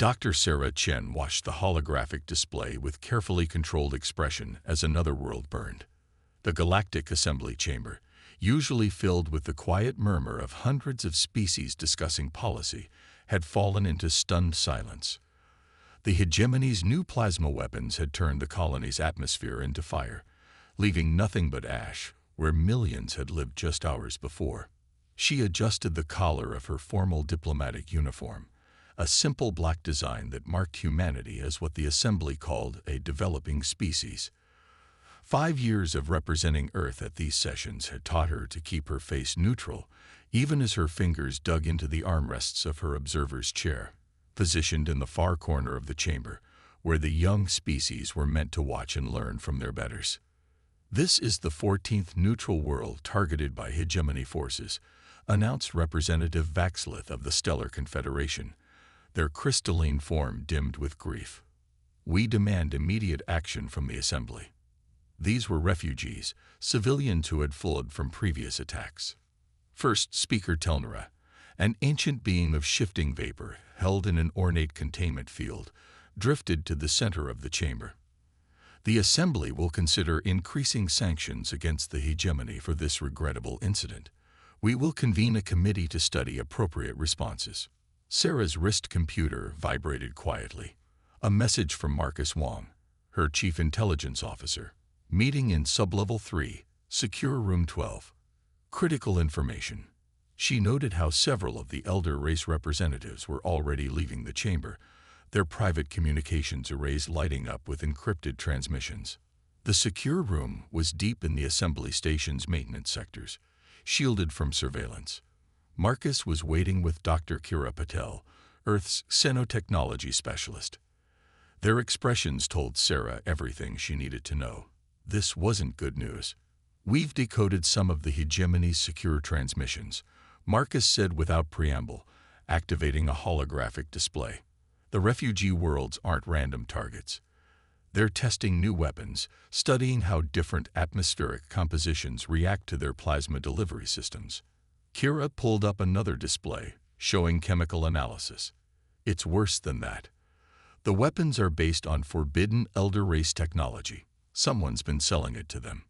Dr. Sarah Chen watched the holographic display with carefully controlled expression as another world burned. The galactic assembly chamber, usually filled with the quiet murmur of hundreds of species discussing policy, had fallen into stunned silence. The hegemony's new plasma weapons had turned the colony's atmosphere into fire, leaving nothing but ash where millions had lived just hours before. She adjusted the collar of her formal diplomatic uniform, a simple black design that marked humanity as what the assembly called a developing species. 5 years of representing Earth at these sessions had taught her to keep her face neutral, even as her fingers dug into the armrests of her observer's chair, positioned in the far corner of the chamber, where the young species were meant to watch and learn from their betters. "This is the 14th neutral world targeted by hegemony forces," announced Representative Vaxlith of the Stellar Confederation, their crystalline form dimmed with grief. "We demand immediate action from the assembly." These were refugees, civilians who had fled from previous attacks. First Speaker Telnera, an ancient being of shifting vapor held in an ornate containment field, drifted to the center of the chamber. "The assembly will consider increasing sanctions against the hegemony for this regrettable incident. We will convene a committee to study appropriate responses." Sarah's wrist computer vibrated quietly. A message from Marcus Wong, her chief intelligence officer. "Meeting in Sublevel 3, Secure Room 12. Critical information." She noted how several of the elder race representatives were already leaving the chamber, their private communications arrays lighting up with encrypted transmissions. The secure room was deep in the assembly station's maintenance sectors, shielded from surveillance. Marcus was waiting with Dr. Kira Patel, Earth's xenotechnology specialist. Their expressions told Sarah everything she needed to know. This wasn't good news. "We've decoded some of the hegemony's secure transmissions," Marcus said without preamble, activating a holographic display. "The refugee worlds aren't random targets. They're testing new weapons, studying how different atmospheric compositions react to their plasma delivery systems." Kira pulled up another display, showing chemical analysis. "It's worse than that. The weapons are based on forbidden elder race technology. Someone's been selling it to them."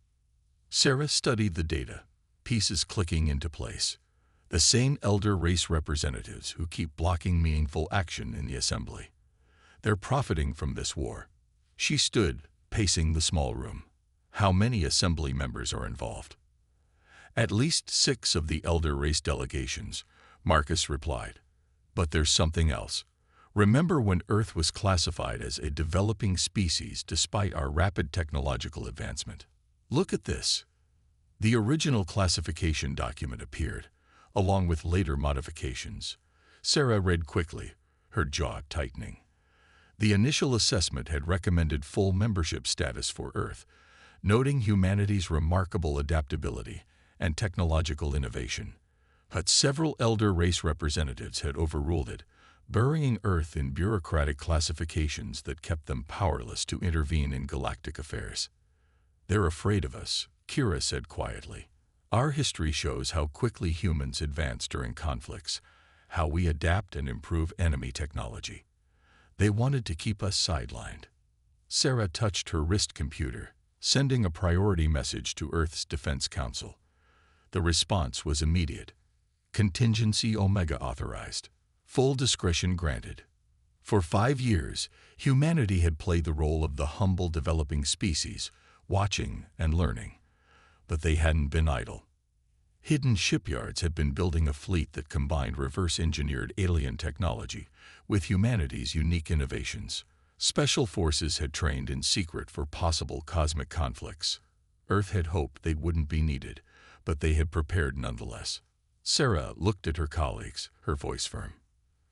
Sarah studied the data, pieces clicking into place. The same elder race representatives who keep blocking meaningful action in the assembly. They're profiting from this war. She stood, pacing the small room. "How many assembly members are involved?" "At least 6 of the elder race delegations," Marcus replied. "But there's something else. Remember when Earth was classified as a developing species despite our rapid technological advancement? Look at this." The original classification document appeared, along with later modifications. Sarah read quickly, her jaw tightening. The initial assessment had recommended full membership status for Earth, noting humanity's remarkable adaptability and technological innovation. But several elder race representatives had overruled it, burying Earth in bureaucratic classifications that kept them powerless to intervene in galactic affairs. "They're afraid of us," Kira said quietly. "Our history shows how quickly humans advance during conflicts, how we adapt and improve enemy technology. They wanted to keep us sidelined." Sarah touched her wrist computer, sending a priority message to Earth's Defense Council. The response was immediate. "Contingency Omega authorized. Full discretion granted." For 5 years, humanity had played the role of the humble developing species, watching and learning. But they hadn't been idle. Hidden shipyards had been building a fleet that combined reverse-engineered alien technology with humanity's unique innovations. Special forces had trained in secret for possible cosmic conflicts. Earth had hoped they wouldn't be needed, but they had prepared nonetheless. Sarah looked at her colleagues, her voice firm.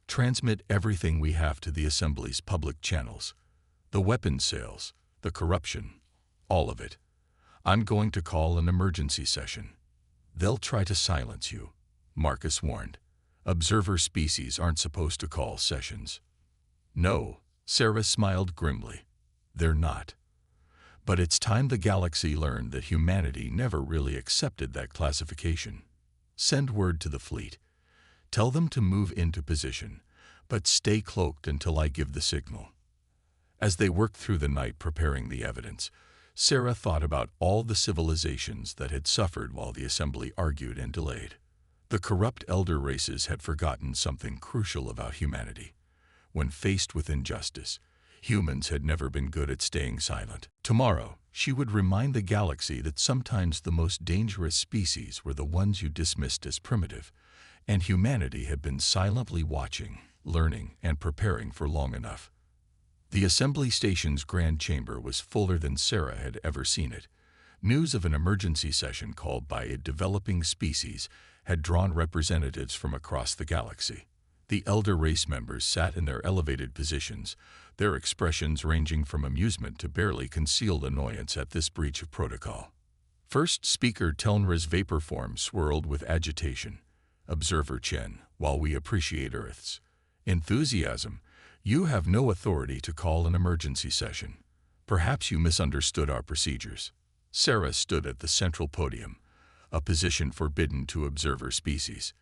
"Transmit everything we have to the Assembly's public channels. The weapons sales, the corruption, all of it. I'm going to call an emergency session." "They'll try to silence you," Marcus warned. "Observer species aren't supposed to call sessions." "No," Sarah smiled grimly. "They're not. But it's time the galaxy learned that humanity never really accepted that classification. Send word to the fleet. Tell them to move into position, But stay cloaked until I give the signal." As they worked through the night preparing the evidence, Sarah thought about all the civilizations that had suffered while the assembly argued and delayed. The corrupt elder races had forgotten something crucial about humanity. When faced with injustice, humans had never been good at staying silent. Tomorrow, she would remind the galaxy that sometimes the most dangerous species were the ones you dismissed as primitive, and humanity had been silently watching, learning, and preparing for long enough. The assembly station's grand chamber was fuller than Sarah had ever seen it. News of an emergency session called by a developing species had drawn representatives from across the galaxy. The elder race members sat in their elevated positions, their expressions ranging from amusement to barely concealed annoyance at this breach of protocol. First speaker Telnra's vapor form swirled with agitation. Observer Chen, while we appreciate Earth's enthusiasm, you have no authority to call an emergency session. Perhaps you misunderstood our procedures. Sarah stood at the central podium, a position forbidden to observer species.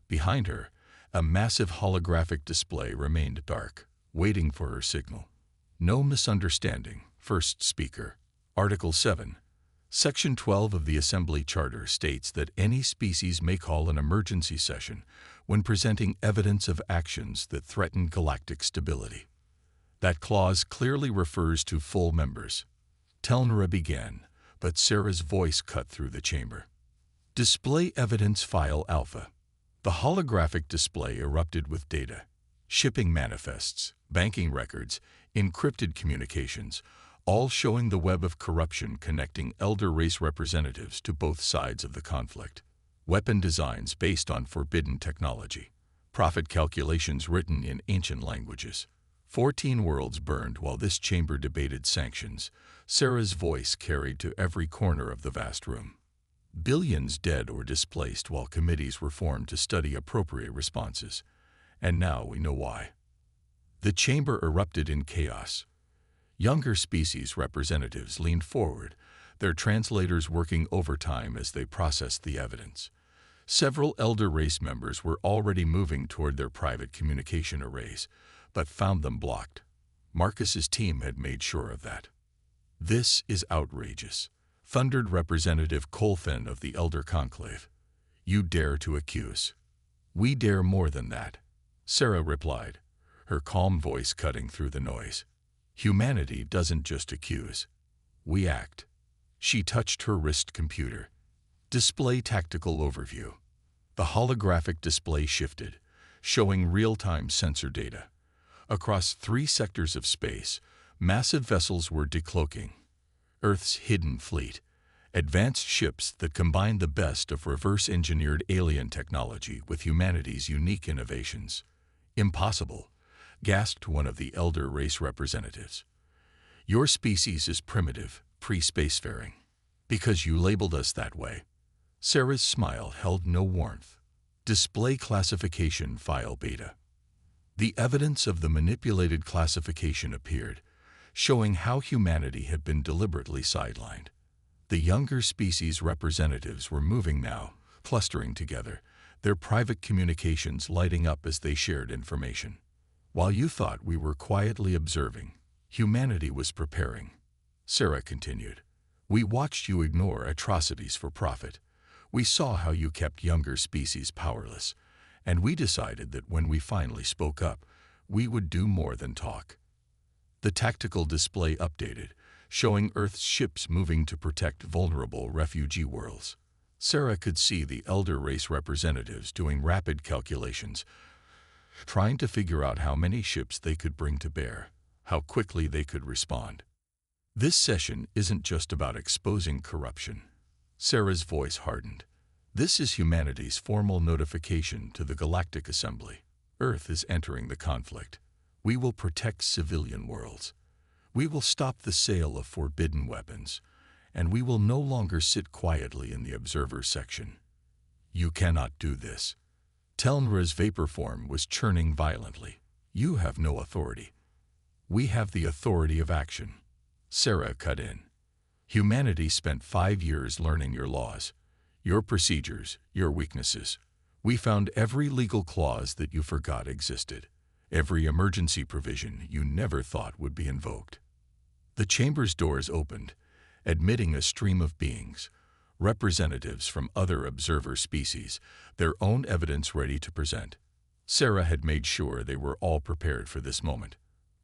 Behind her, a massive holographic display remained dark, waiting for her signal. No misunderstanding. First speaker. Article 7. Section 12 of the Assembly Charter states that any species may call an emergency session when presenting evidence of actions that threaten galactic stability. That clause clearly refers to full members. Telnra began, but Sarah's voice cut through the chamber. Display Evidence File Alpha. The holographic display erupted with data, shipping manifests, banking records, encrypted communications, all showing the web of corruption connecting elder race representatives to both sides of the conflict. Weapon designs based on forbidden technology. Profit calculations written in ancient languages. 14 worlds burned while this chamber debated sanctions. Sarah's voice carried to every corner of the vast room. Billions dead or displaced while committees were formed to study appropriate responses. And now we know why. The chamber erupted in chaos. Younger species representatives leaned forward, their translators working overtime as they processed the evidence. Several elder race members were already moving toward their private communication arrays, but found them blocked. Marcus's team had made sure of that. "This is outrageous," thundered Representative Colfin of the Elder Conclave. "You dare to accuse." "We dare more than that," Sarah replied, her calm voice cutting through the noise. "Humanity doesn't just accuse. We act." She touched her wrist computer. Display Tactical Overview. The holographic display shifted, showing real-time sensor data. Across 3 sectors of space, massive vessels were decloaking. Earth's hidden fleet, advanced ships that combined the best of reverse-engineered alien technology with humanity's unique innovations. "Impossible," gasped one of the elder race representatives. "Your species is primitive, pre-spacefaring. Because you labeled us that way." Sarah's smile held no warmth. Display Classification File Beta. The evidence of the manipulated classification appeared, showing how humanity had been deliberately sidelined. The younger species representatives were moving now, clustering together, their private communications lighting up as they shared information. "While you thought we were quietly observing, humanity was preparing," Sarah continued. "We watched you ignore atrocities for profit. We saw how you kept younger species powerless, and we decided that when we finally spoke up, we would do more than talk." The tactical display updated, showing Earth's ships moving to protect vulnerable refugee worlds. Sarah could see the elder race representatives doing rapid calculations, trying to figure out how many ships they could bring to bear, how quickly they could respond. "This session isn't just about exposing corruption." Sarah's voice hardened. "This is humanity's formal notification to the Galactic Assembly. Earth is entering the conflict. We will protect civilian worlds. We will stop the sale of forbidden weapons, and we will no longer sit quietly in the observer section. You cannot do this." Telnra's vapor form was churning violently. "You have no authority." "We have the authority of action," Sarah cut in. "Humanity spent 5 years learning your laws, your procedures, your weaknesses. We found every legal clause that you forgot existed, every emergency provision you never thought would be invoked. The chamber's doors opened, admitting a stream of beings, representatives from other observer species, their own evidence ready to present. Sarah had made sure they were all prepared for this moment.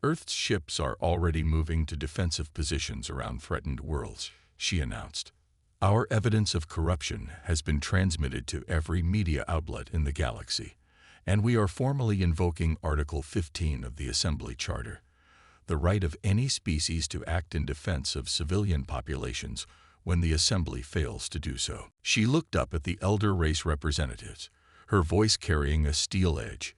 Earth's ships are already moving to defensive positions around threatened worlds, she announced. Our evidence of corruption has been transmitted to every media outlet in the galaxy, and we are formally invoking Article 15 of the Assembly Charter, the right of any species to act in defense of civilian populations when the Assembly fails to do so. She looked up at the elder race representatives, her voice carrying a steel edge.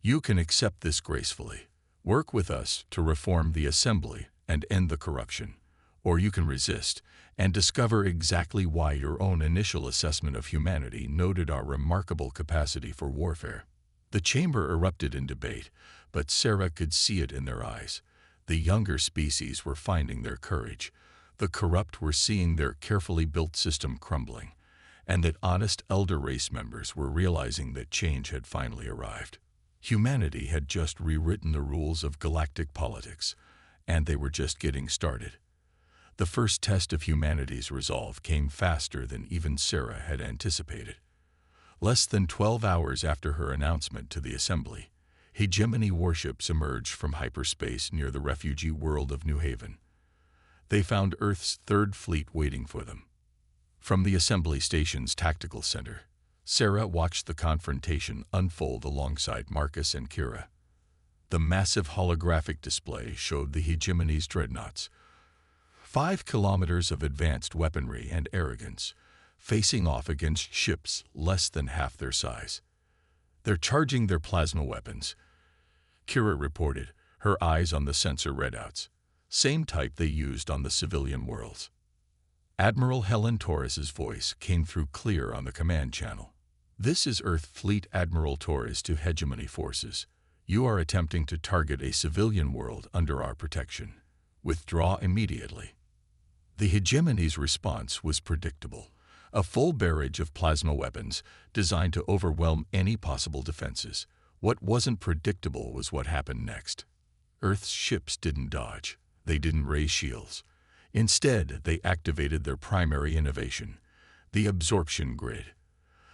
You can accept this gracefully. Work with us to reform the Assembly and end the corruption, or you can resist and discover exactly why your own initial assessment of humanity noted our remarkable capacity for warfare. The chamber erupted in debate, but Sarah could see it in their eyes. The younger species were finding their courage. The corrupt were seeing their carefully built system crumbling, and that honest elder race members were realizing that change had finally arrived. Humanity had just rewritten the rules of galactic politics, and they were just getting started. The first test of humanity's resolve came faster than even Sarah had anticipated. Less than 12 hours after her announcement to the Assembly, hegemony warships emerged from hyperspace near the refugee world of New Haven. They found Earth's Third Fleet waiting for them. From the Assembly Station's tactical center, Sarah watched the confrontation unfold alongside Marcus and Kira. The massive holographic display showed the hegemony's dreadnoughts, 5 kilometers of advanced weaponry and arrogance, facing off against ships less than half their size. They're charging their plasma weapons, Kira reported, her eyes on the sensor readouts, same type they used on the civilian worlds. Admiral Helen Torres's voice came through clear on the command channel. This is Earth Fleet Admiral Torres to hegemony forces. You are attempting to target a civilian world under our protection. Withdraw immediately. The hegemony's response was predictable. A full barrage of plasma weapons designed to overwhelm any possible defenses. What wasn't predictable was what happened next. Earth's ships didn't dodge. They didn't raise shields. Instead, they activated their primary innovation, the absorption grid.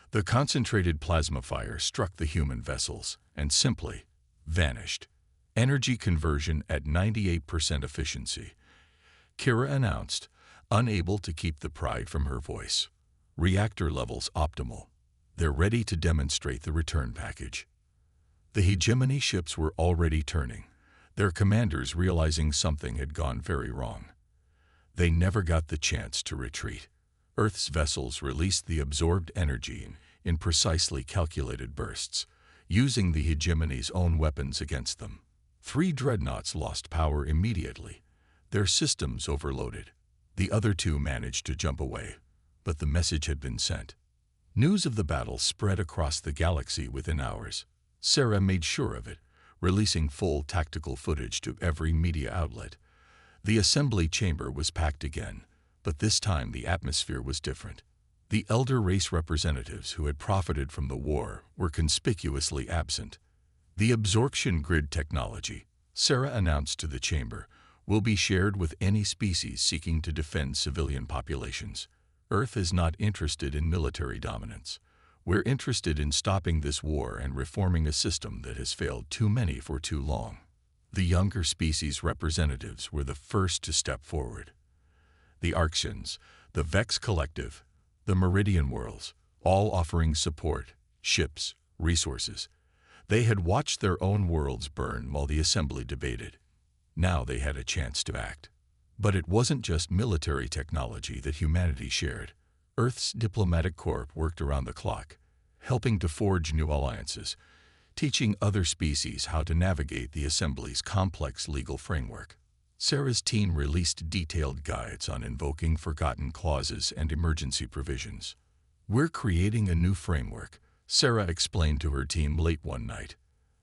The concentrated plasma fire struck the human vessels and simply vanished. Energy conversion at 98% efficiency. Kira announced, unable to keep the pride from her voice. Reactor levels optimal. They're ready to demonstrate the return package. The hegemony ships were already turning, their commanders realizing something had gone very wrong. They never got the chance to retreat. Earth's vessels released the absorbed energy in precisely calculated bursts, using the hegemony's own weapons against them. 3 dreadnoughts lost power immediately, their systems overloaded. The other 2 managed to jump away, but the message had been sent. News of the battle spread across the galaxy within hours. Sarah made sure of it, releasing full tactical footage to every media outlet. The assembly chamber was packed again, but this time the atmosphere was different. The elder race representatives who had profited from the war were conspicuously absent. The absorption grid technology, Sarah announced to the chamber, will be shared with any species seeking to defend civilian populations. Earth is not interested in military dominance. We're interested in stopping this war and reforming a system that has failed too many for too long. The younger species representatives were the first to step forward. The Arxians, the Vex Collective, the Meridian Worlds, all offering support, ships, resources. They had watched their own worlds burn while the assembly debated. Now they had a chance to act. But it wasn't just military technology that humanity shared. Earth's diplomatic corps worked around the clock, helping to forge new alliances, teaching other species how to navigate the Assembly's complex legal framework. Sarah's team released detailed guides on invoking forgotten clauses and emergency provisions. We're creating a new framework, Sarah explained to her team late one night.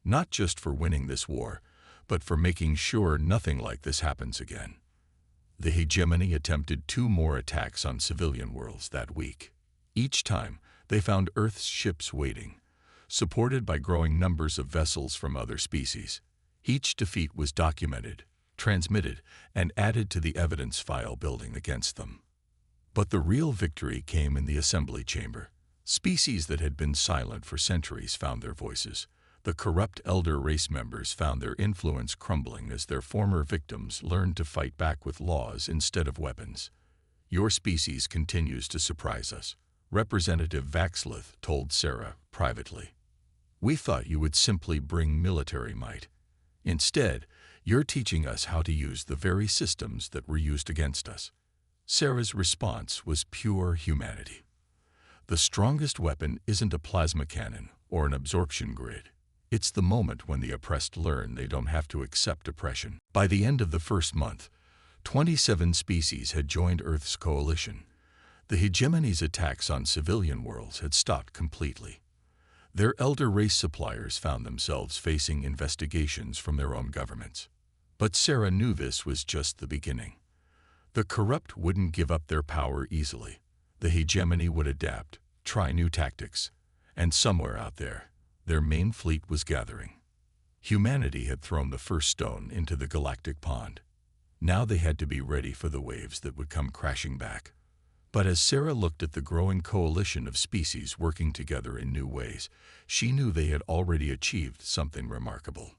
Not just for winning this war, but for making sure nothing like this happens again. The hegemony attempted 2 more attacks on civilian worlds that week. Each time, they found Earth's ships waiting, supported by growing numbers of vessels from other species. Each defeat was documented, transmitted, and added to the evidence file building against them. But the real victory came in the assembly chamber. Species that had been silent for centuries found their voices. The corrupt elder race members found their influence crumbling as their former victims learned to fight back with laws instead of weapons. "Your species continues to surprise us," Representative Vaxlith told Sarah privately. "We thought you would simply bring military might. Instead, you're teaching us how to use the very systems that were used against us." Sarah's response was pure humanity. The strongest weapon isn't a plasma cannon or an absorption grid. It's the moment when the oppressed learn they don't have to accept oppression. By the end of the first month, 27 species had joined Earth's coalition. The hegemony's attacks on civilian worlds had stopped completely. Their elder race suppliers found themselves facing investigations from their own governments. But Sarah knew this was just the beginning. The corrupt wouldn't give up their power easily. The hegemony would adapt, try new tactics, and somewhere out there, their main fleet was gathering. Humanity had thrown the first stone into the galactic pond. Now they had to be ready for the waves that would come crashing back. But as Sarah looked at the growing coalition of species working together in new ways, she knew they had already achieved something remarkable.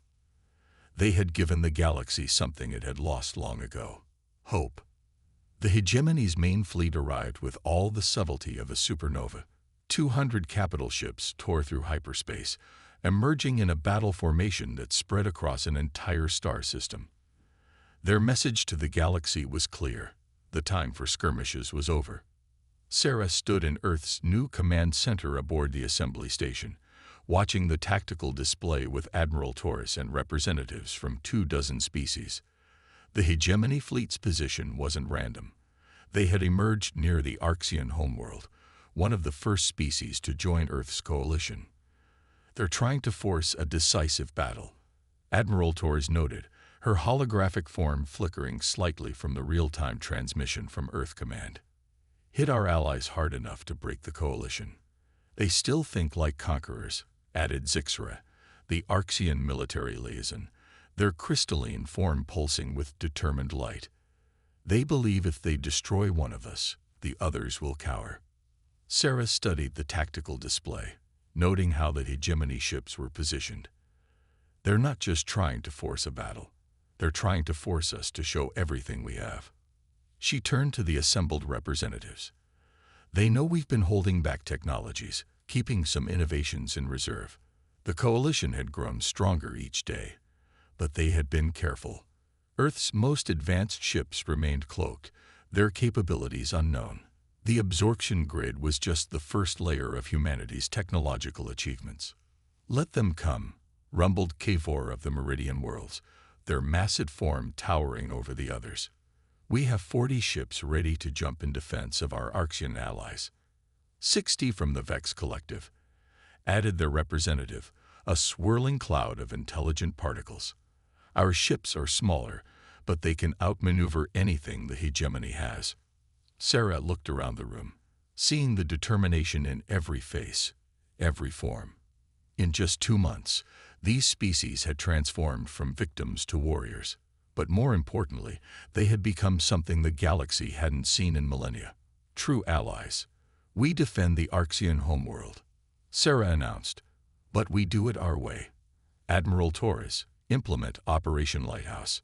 They had given the galaxy something it had lost long ago: hope. The hegemony's main fleet arrived with all the subtlety of a supernova. 200 capital ships tore through hyperspace, emerging in a battle formation that spread across an entire star system. Their message to the galaxy was clear: the time for skirmishes was over. Sarah stood in Earth's new command center aboard the assembly station, watching the tactical display with Admiral Torres and representatives from 24 species. The hegemony fleet's position wasn't random. They had emerged near the Arxian homeworld, one of the first species to join Earth's coalition. "They're trying to force a decisive battle," Admiral Torres noted, her holographic form flickering slightly from the real-time transmission from Earth Command. "Hit our allies hard enough to break the coalition." "They still think like conquerors," added Zixra, the Arxian military liaison, their crystalline form pulsing with determined light. "They believe if they destroy one of us, the others will cower." Sarah studied the tactical display, noting how the hegemony ships were positioned. "They're not just trying to force a battle. They're trying to force us to show everything we have." She turned to the assembled representatives. "They know we've been holding back technologies, keeping some innovations in reserve. The coalition had grown stronger each day, but they had been careful. Earth's most advanced ships remained cloaked, their capabilities unknown. The absorption grid was just the first layer of humanity's technological achievements." "Let them come," rumbled Kavor of the Meridian Worlds, their massive form towering over the others. "We have 40 ships ready to jump in defense of our Arxian allies." 60 from the Vex Collective, added their representative, a swirling cloud of intelligent particles. "Our ships are smaller, but they can outmaneuver anything the hegemony has." Sarah looked around the room, seeing the determination in every face, every form. In just 2 months, these species had transformed from victims to warriors. But more importantly, they had become something the galaxy hadn't seen in millennia: true allies. "We defend the Arxian homeworld," Sarah announced, "but we do it our way. Admiral Torres, implement Operation Lighthouse."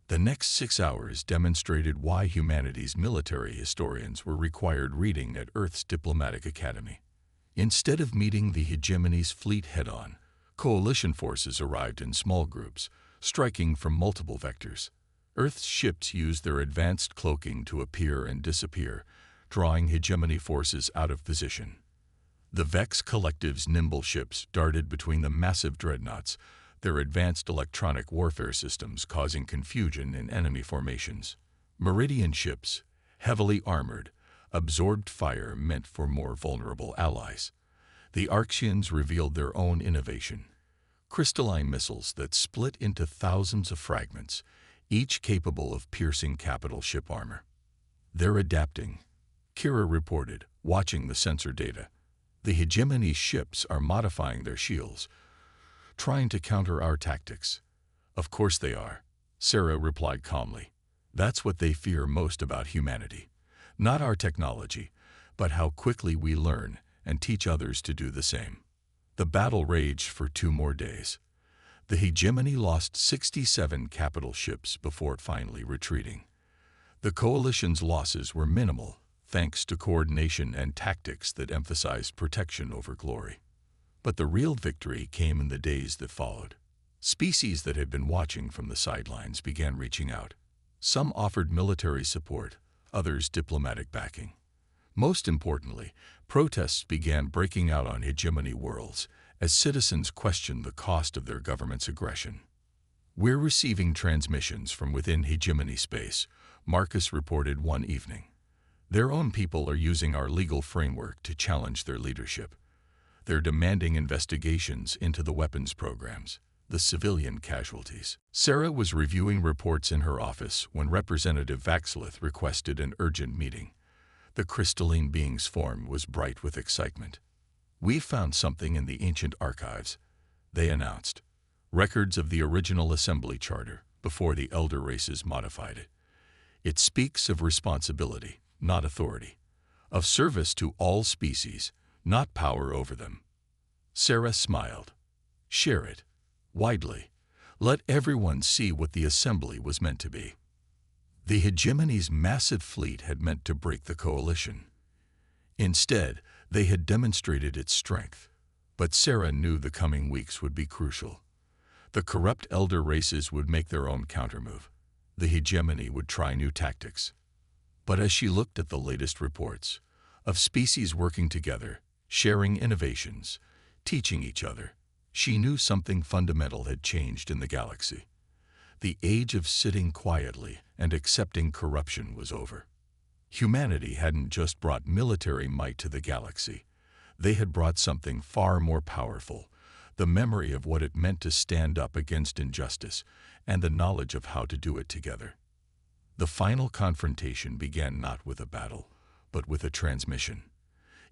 The next 6 hours demonstrated why humanity's military historians were required reading at Earth's diplomatic academy. Instead of meeting the hegemony's fleet head-on, coalition forces arrived in small groups, striking from multiple vectors. Earth's ships used their advanced cloaking to appear and disappear, drawing hegemony forces out of position. The Vex Collective's nimble ships darted between the massive dreadnoughts, their advanced electronic warfare systems causing confusion in enemy formations. Meridian ships, heavily armored, absorbed fire meant for more vulnerable allies. The Arxians revealed their own innovation: crystalline missiles that split into thousands of fragments, each capable of piercing capital ship armor. "They're adapting," Kira reported, watching the sensor data. The hegemony ships are modifying their shields, trying to counter our tactics. Of course they are, Sarah replied calmly. That's what they fear most about humanity. Not our technology, but how quickly we learn and teach others to do the same. The battle raged for 2 more days. The hegemony lost 67 capital ships before finally retreating. The coalition's losses were minimal, thanks to coordination and tactics that emphasized protection over glory. But the real victory came in the days that followed. Species that had been watching from the sidelines began reaching out. Some offered military support, others diplomatic backing. Most importantly, protests began breaking out on hegemony worlds as citizens questioned the cost of their government's aggression. "We're receiving transmissions from within hegemony space," Marcus reported one evening. "Their own people are using our legal framework to challenge their leadership. They're demanding investigations into the weapons programs, the civilian casualties." Sarah was reviewing reports in her office when Representative Vaxlith requested an urgent meeting. The crystalline being's form was bright with excitement. "We've found something in the ancient archives," they announced. "Records of the original assembly charter, before the elder races modified it. It speaks of responsibility, not authority. Of service to all species, not power over them." Sarah smiled. "Share it. Widely. Let everyone see what the assembly was meant to be." The hegemony's massive fleet had meant to break the coalition. Instead, they had demonstrated its strength. But Sarah knew the coming weeks would be crucial. The corrupt elder races would make their own countermove. The hegemony would try new tactics. But as she looked at the latest reports of species working together, sharing innovations, teaching each other, she knew something fundamental had changed in the galaxy. The age of sitting quietly and accepting corruption was over. Humanity hadn't just brought military might to the galaxy. They had brought something far more powerful, the memory of what it meant to stand up against injustice and the knowledge of how to do it together. The final confrontation began not with a battle, but with a transmission.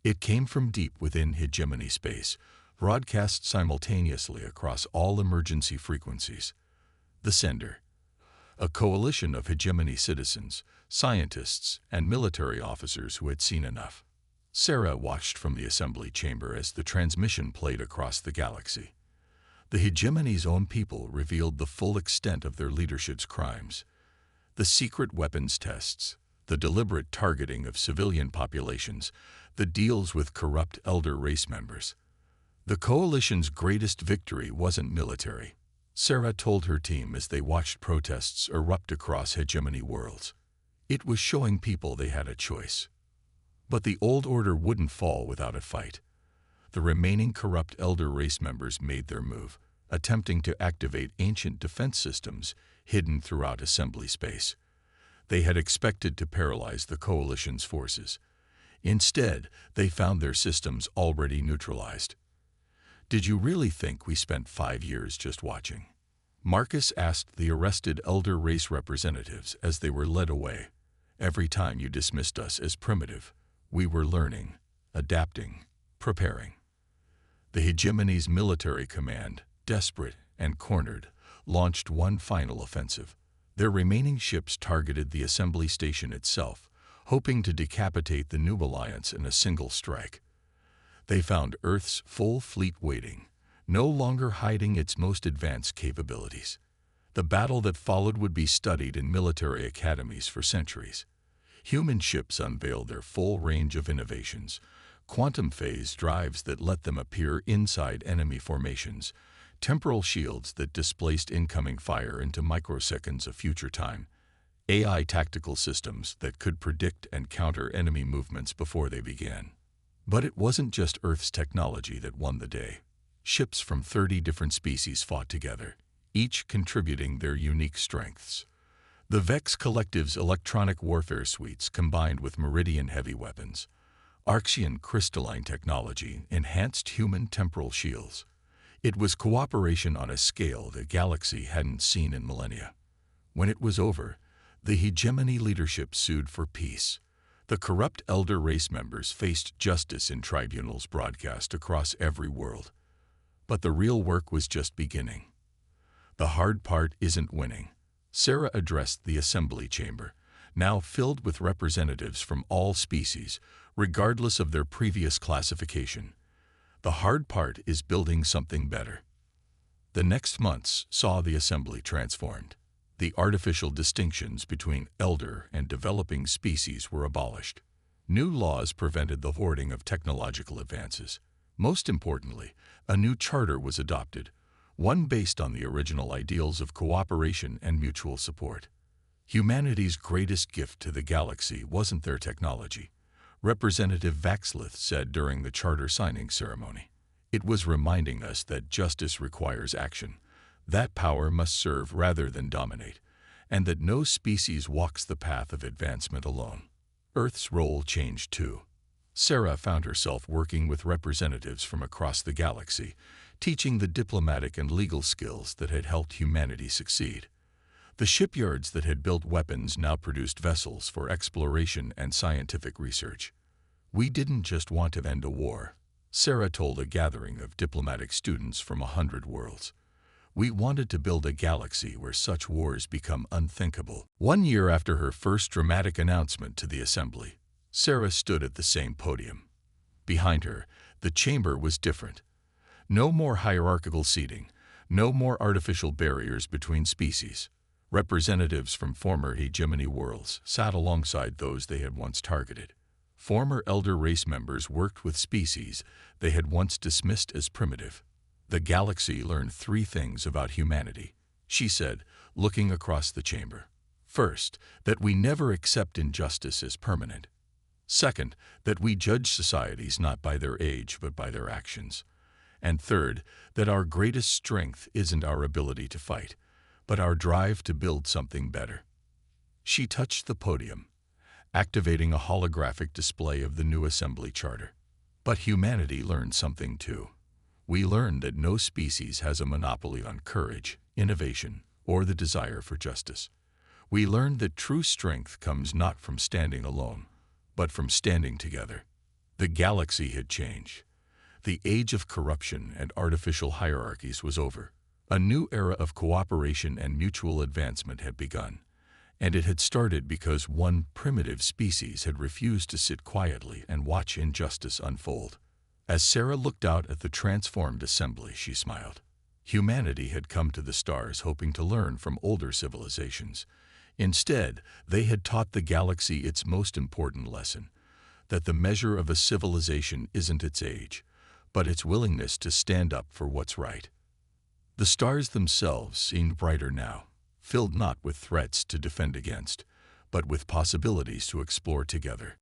It came from deep within hegemony space, broadcast simultaneously across all emergency frequencies. The sender, a coalition of hegemony citizens, scientists, and military officers who had seen enough. Sarah watched from the assembly chamber as the transmission played across the galaxy. The hegemony's own people revealed the full extent of their leadership's crimes. The secret weapons tests, the deliberate targeting of civilian populations, the deals with corrupt elder race members. The coalition's greatest victory wasn't military, Sarah told her team as they watched protests erupt across hegemony worlds. It was showing people they had a choice. But the old order wouldn't fall without a fight. The remaining corrupt elder race members made their move, attempting to activate ancient defense systems hidden throughout assembly space. They had expected to paralyze the coalition's forces. Instead, they found their systems already neutralized. "Did you really think we spent 5 years just watching?" Marcus asked the arrested elder race representatives as they were led away. "Every time you dismissed us as primitive, we were learning, adapting, preparing." The hegemony's military command, desperate and cornered, launched one final offensive. Their remaining ships targeted the assembly station itself, hoping to decapitate the new alliance in a single strike. They found Earth's full fleet waiting, no longer hiding its most advanced capabilities. The battle that followed would be studied in military academies for centuries. Human ships unveiled their full range of innovations, quantum phase drives that let them appear inside enemy formations, temporal shields that displaced incoming fire into microseconds of future time, AI tactical systems that could predict and counter enemy movements before they began. But it wasn't just Earth's technology that won the day. Ships from 30 different species fought together, each contributing their unique strengths. The Vex Collective's electronic warfare suites combined with Meridian heavy weapons. Archean crystalline technology enhanced human temporal shields. It was cooperation on a scale the galaxy hadn't seen in millennia. When it was over, the hegemony leadership sued for peace. The corrupt elder race members faced justice in tribunals broadcast across every world. But the real work was just beginning. The hard part isn't winning. Sarah addressed the assembly chamber, now filled with representatives from all species, regardless of their previous classification. The hard part is building something better. The next months saw the assembly transformed. The artificial distinctions between elder and developing species were abolished. New laws prevented the hoarding of technological advances. Most importantly, a new charter was adopted, one based on the original ideals of cooperation and mutual support. Humanity's greatest gift to the galaxy wasn't their technology, Representative Vaxlith said during the charter signing ceremony. It was reminding us that justice requires action, that power must serve rather than dominate, and that no species walks the path of advancement alone. Earth's role changed too. Sarah found herself working with representatives from across the galaxy, teaching the diplomatic and legal skills that had helped humanity succeed. The shipyards that had built weapons now produced vessels for exploration and scientific research. We didn't just want to end a war, Sarah told a gathering of diplomatic students from 100 worlds. We wanted to build a galaxy where such wars become unthinkable. 1 year after her first dramatic announcement to the assembly, Sarah stood at the same podium. Behind her, the chamber was different. No more hierarchical seating, no more artificial barriers between species. Representatives from former hegemony worlds sat alongside those they had once targeted. Former elder race members worked with species they had once dismissed as primitive. The galaxy learned 3 things about humanity, she said, looking across the chamber. First, that we never accept injustice as permanent. Second, that we judge societies not by their age but by their actions. And third, that our greatest strength isn't our ability to fight, but our drive to build something better. She touched the podium, activating a holographic display of the new assembly charter. But humanity learned something too. We learned that no species has a monopoly on courage, innovation, or the desire for justice. We learned that true strength comes not from standing alone, but from standing together. The galaxy had changed. The age of corruption and artificial hierarchies was over. A new era of cooperation and mutual advancement had begun, and it had started because one primitive species had refused to sit quietly and watch injustice unfold. As Sarah looked out at the transformed assembly, she smiled. Humanity had come to the stars hoping to learn from older civilizations. Instead, they had taught the galaxy its most important lesson, that the measure of a civilization isn't its age, but its willingness to stand up for what's right. The stars themselves seemed brighter now, filled not with threats to defend against, but with possibilities to explore together.